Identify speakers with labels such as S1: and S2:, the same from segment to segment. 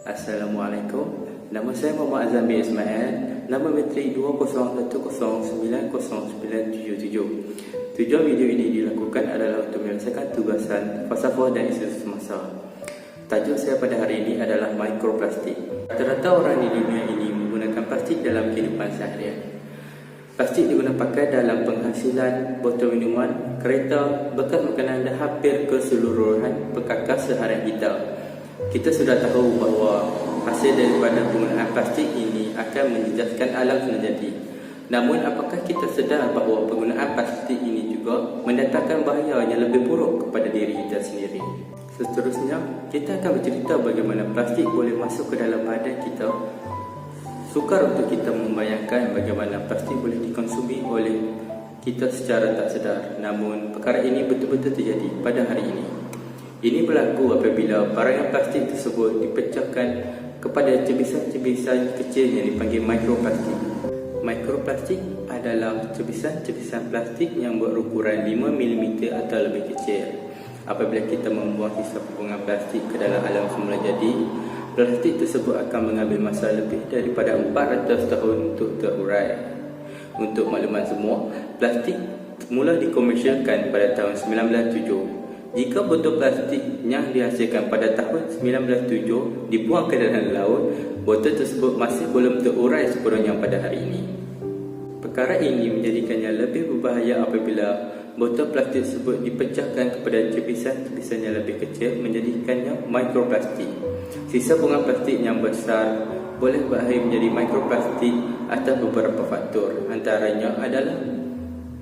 S1: Assalamualaikum. Nama saya Muhammad Azami Ismail. Nama metrik 20110909777. Tujuan video ini dilakukan adalah untuk menyelesaikan tugasan falsafah dan isu semasa. Tajuk saya pada hari ini adalah mikroplastik. Rata-rata orang di dunia ini menggunakan plastik dalam kehidupan seharian. Plastik digunakan pakai dalam penghasilan, botol minuman, kereta, bekas makanan dan hampir keseluruhan perkakas seharian kita. Kita sudah tahu bahawa hasil daripada penggunaan plastik ini akan menjejaskan alam semesta jadi. Namun apakah kita sedar bahawa penggunaan plastik ini juga mendatangkan bahaya yang lebih buruk kepada diri kita sendiri? Seterusnya, kita akan bercerita bagaimana plastik boleh masuk ke dalam badan kita. Sukar untuk kita membayangkan bagaimana plastik boleh dikonsumi oleh kita secara tak sedar. Namun perkara ini betul-betul terjadi pada hari ini. Ini berlaku apabila barangan plastik tersebut dipecahkan kepada cebisan-cebisan kecil yang dipanggil mikroplastik. Mikroplastik adalah cebisan-cebisan plastik yang berukuran 5mm atau lebih kecil. Apabila kita membuang sisa potongan plastik ke dalam alam semula jadi, plastik tersebut akan mengambil masa lebih daripada 400 tahun untuk terurai. Untuk makluman semua, plastik mula dikomersialkan pada tahun 1907. Jika botol plastik yang dihasilkan pada tahun 1907 dibuang ke dalam laut, botol tersebut masih belum terurai sepenuhnya pada hari ini. Perkara ini menjadikannya lebih berbahaya apabila botol plastik tersebut dipecahkan kepada cebisan-cebisan yang lebih kecil, menjadikannya mikroplastik. Sisa bunga plastik yang besar boleh berakhir menjadi mikroplastik atas beberapa faktor. Antaranya adalah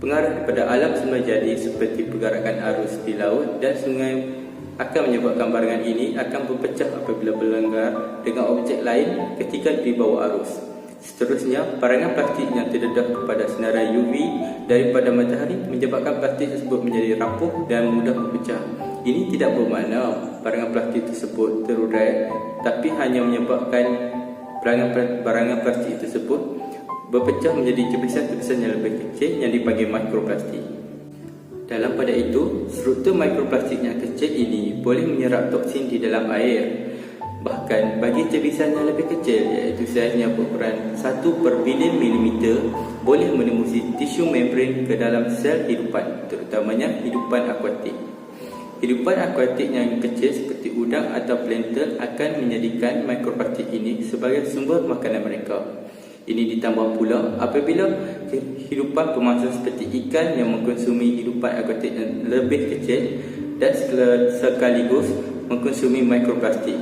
S1: pengaruh kepada alam semesta jadi seperti pergerakan arus di laut dan sungai akan menyebabkan barangan ini akan berpecah apabila berlanggar dengan objek lain ketika di bawah arus. Seterusnya, barangan plastik yang terdedah kepada sinaran UV daripada matahari menyebabkan plastik tersebut menjadi rapuh dan mudah berpecah. Ini tidak bermakna barangan plastik tersebut terurai, tapi hanya menyebabkan barangan plastik tersebut berpecah menjadi cebisan-cebisan yang lebih kecil yang dipanggil mikroplastik. Dalam pada itu, struktur mikroplastik yang kecil ini boleh menyerap toksin di dalam air. Bahkan bagi cebisan yang lebih kecil, iaitu saiznya berukuran 1/bilion milimeter, boleh menembusi tisu membran ke dalam sel hidupan, terutamanya hidupan akuatik. Hidupan akuatik yang kecil seperti udang atau plankton akan menjadikan mikroplastik ini sebagai sumber makanan mereka. Ini ditambah pula apabila hidupan pemangsa seperti ikan yang mengkonsumi hidupan akuatik yang lebih kecil dan sekaligus mengkonsumi mikroplastik.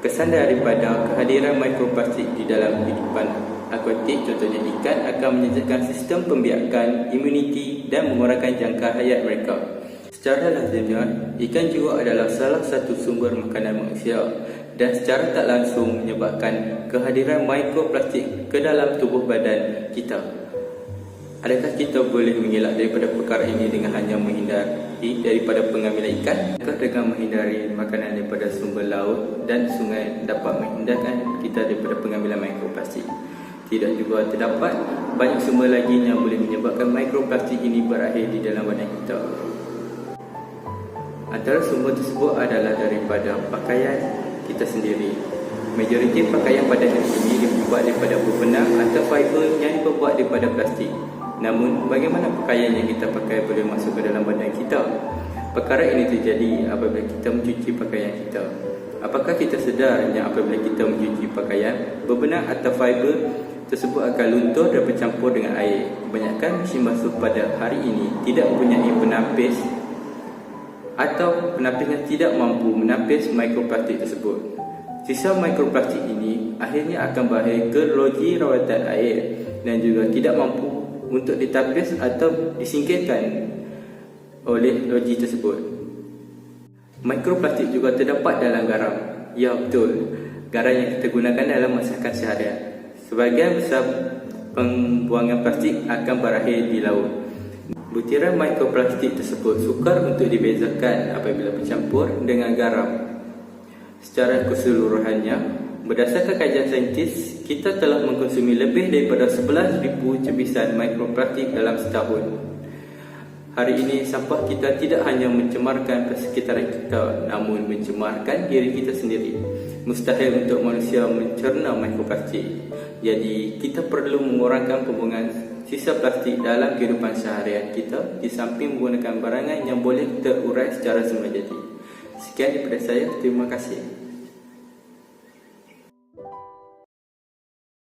S1: Kesan daripada kehadiran mikroplastik di dalam hidupan akuatik, contohnya ikan, akan menjejaskan sistem pembiakan, imuniti dan mengurangkan jangka hayat mereka. Secara lazimnya, ikan juga adalah salah satu sumber makanan manusia dan secara tak langsung menyebabkan kehadiran mikroplastik ke dalam tubuh badan kita. Adakah kita boleh mengelak daripada perkara ini dengan hanya menghindari daripada pengambilan ikan? Adakah dengan menghindari makanan daripada sumber laut dan sungai dapat menghindarkan kita daripada pengambilan mikroplastik? Tidak juga terdapat banyak sumber lagi yang boleh menyebabkan mikroplastik ini berakhir di dalam badan kita. Antara sumber tersebut adalah daripada pakaian kita sendiri. Majoriti pakaian pada hari ini dibuat daripada berbenang atau fiber yang dibuat daripada plastik. Namun, bagaimana pakaian yang kita pakai boleh masuk ke dalam badan kita? Perkara ini terjadi apabila kita mencuci pakaian kita. Apakah kita sedar yang apabila kita mencuci pakaian, berbenang atau fiber tersebut akan luntur dan bercampur dengan air? Kebanyakan mesin basuh pada hari ini tidak mempunyai penapis atau penapisnya tidak mampu menapis mikroplastik tersebut. Sisa mikroplastik ini akhirnya akan berakhir ke loji rawatan air dan juga tidak mampu untuk ditapis atau disingkirkan oleh loji tersebut. Mikroplastik juga terdapat dalam garam. Ya, betul. Garam yang kita gunakan dalam masakan seharian. Sebahagian besar pembuangan plastik akan berakhir di laut. Butiran mikroplastik tersebut sukar untuk dibezakan apabila bercampur dengan garam. Secara keseluruhannya, berdasarkan kajian saintis, kita telah mengkonsumi lebih daripada 11,000 cebisan mikroplastik dalam setahun. Hari ini, sampah kita tidak hanya mencemarkan persekitaran kita, namun mencemarkan diri kita sendiri. mustahil untuk manusia mencerna mikroplastik. Jadi, kita perlu mengurangkan pembuangan sisa plastik dalam kehidupan seharian kita di samping menggunakan barangan yang boleh terurai secara semula jadi. Sekian daripada saya, terima kasih.